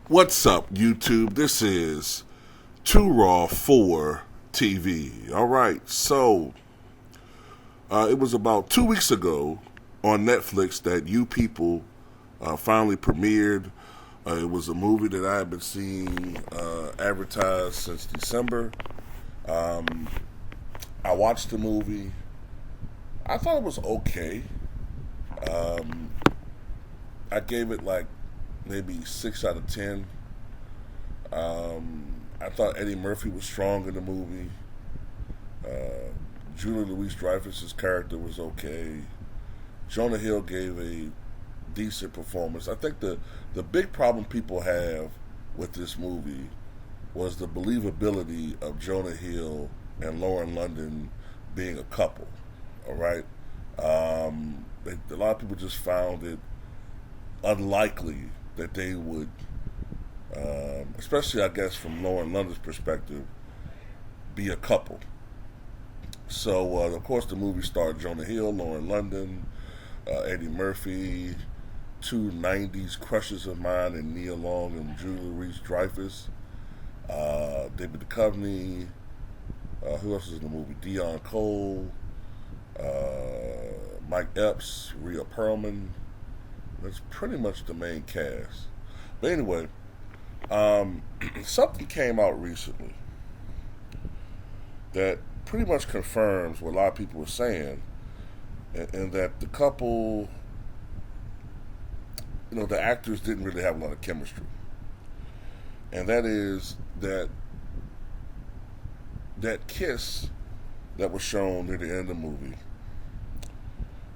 What's up, YouTube? This is Too Raw for TV. All right, so it was about 2 weeks ago on Netflix that You People finally premiered. It was a movie that I had been seeing advertised since December. I watched the movie. I thought it was okay. Um, I gave it like maybe 6 out of 10. I thought Eddie Murphy was strong in the movie. Julia Louis-Dreyfus's character was okay. Jonah Hill gave a decent performance. I think the big problem people have with this movie was the believability of Jonah Hill and Lauren London being a couple. All right, a lot of people just found it unlikely that they would, especially I guess from Lauren London's perspective, be a couple. So of course the movie starred Jonah Hill, Lauren London, Eddie Murphy, two '90s crushes of mine, and Nia Long and Julia Louis-Dreyfus, David Duchovny. Who else is in the movie? Dion Cole, Mike Epps, Rhea Perlman. That's pretty much the main cast. But anyway, something came out recently that pretty much confirms what a lot of people were saying, and that the couple, the actors didn't really have a lot of chemistry. And that is that kiss that was shown near the end of the movie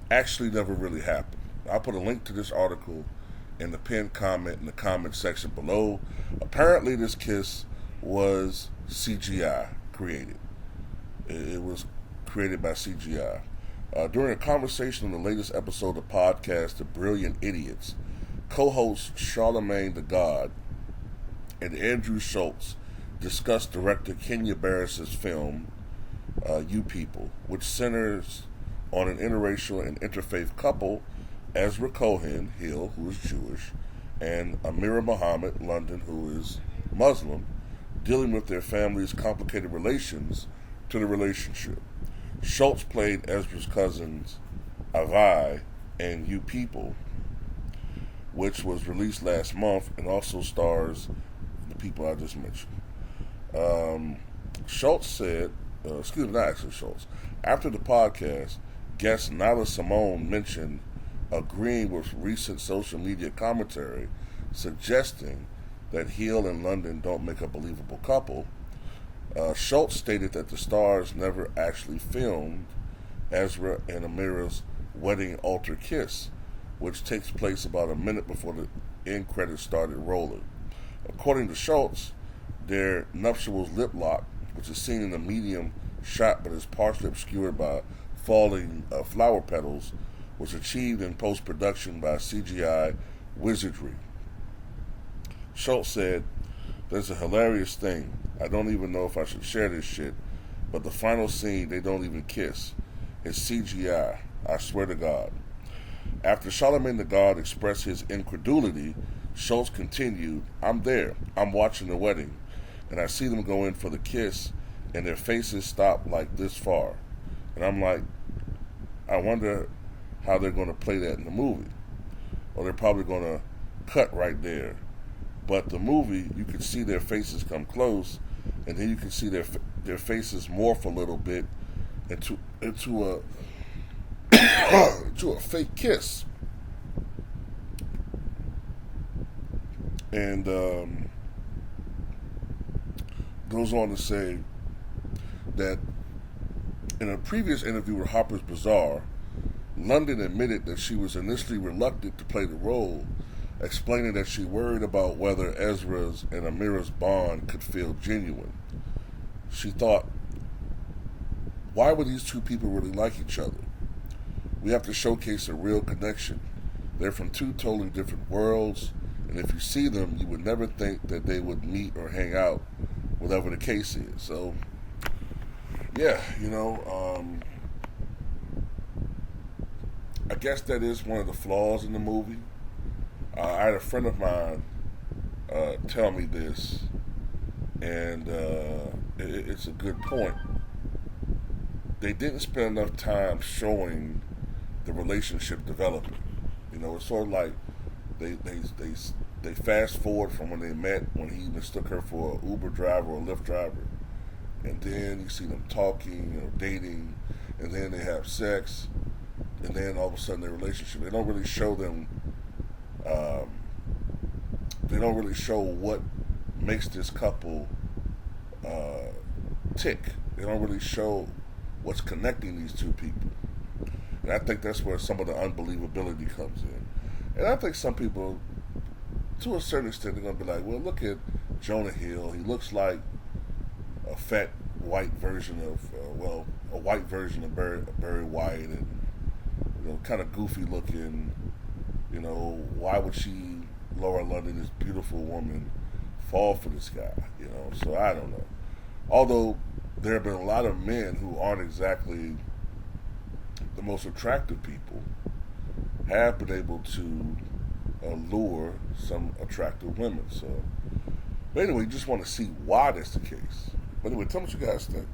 actually never really happened. I'll put a link to this article in the pinned comment in the comment section below. Apparently this kiss was CGI created. It was created by CGI. During a conversation on the latest episode of the podcast, The Brilliant Idiots, co-hosts Charlemagne the God and Andrew Schultz discussed director Kenya Barris's film, You People, which centers on an interracial and interfaith couple, Ezra Cohen Hill, who is Jewish, and Amira Muhammad London, who is Muslim, dealing with their family's complicated relations to the relationship. Schultz played Ezra's cousins, Avai, and You People, which was released last month and also stars the people I just mentioned. Schultz said, not actually Schultz, after the podcast, guest Nyla Simone mentioned agreeing with recent social media commentary suggesting that Hill and London don't make a believable couple. Schultz stated that the stars never actually filmed Ezra and Amira's wedding altar kiss, which takes place about a minute before the end credits started rolling. According to Schultz, their nuptials lip lock, which is seen in the medium shot but is partially obscured by falling flower petals, was achieved in post-production by CGI wizardry. Schultz said, "There's a hilarious thing. I don't even know if I should share this shit, but the final scene, they don't even kiss. It's CGI. I swear to God." After Charlemagne the God expressed his incredulity, Schultz continued, "I'm there. I'm watching the wedding, and I see them go in for the kiss, and their faces stop like this far. And I'm like, I wonder how they're going to play that in the movie. Or they're probably going to cut right there. But the movie, you can see their faces come close, and then you can see their faces morph a little bit into a to a fake kiss." And goes on to say that in a previous interview with Harper's Bazaar, London admitted that she was initially reluctant to play the role, explaining that she worried about whether Ezra's and Amira's bond could feel genuine. She thought, why would these two people really like each other? We have to showcase a real connection. They're from two totally different worlds, and if you see them, you would never think that they would meet or hang out, whatever the case is. So, yeah, I guess that is one of the flaws in the movie. I had a friend of mine tell me this, and it's a good point. They didn't spend enough time showing the relationship developing. You know, it's sort of like they fast forward from when they met, when he mistook her for an Uber driver or a Lyft driver, and then you see them talking, dating, and then they have sex, and then all of a sudden their relationship. They don't really show them. They don't really show what makes this couple tick. They don't really show what's connecting these two people. And I think that's where some of the unbelievability comes in. And I think some people, to a certain extent, they're going to be like, well, look at Jonah Hill. He looks like a fat white version of, a white version of Barry White, and, kind of goofy looking. Why would Laura London, this beautiful woman, fall for this guy? So I don't know. Although there have been a lot of men who aren't exactly the most attractive people have been able to lure some attractive women. So, but anyway, just want to see why that's the case. But anyway, tell me what you guys think.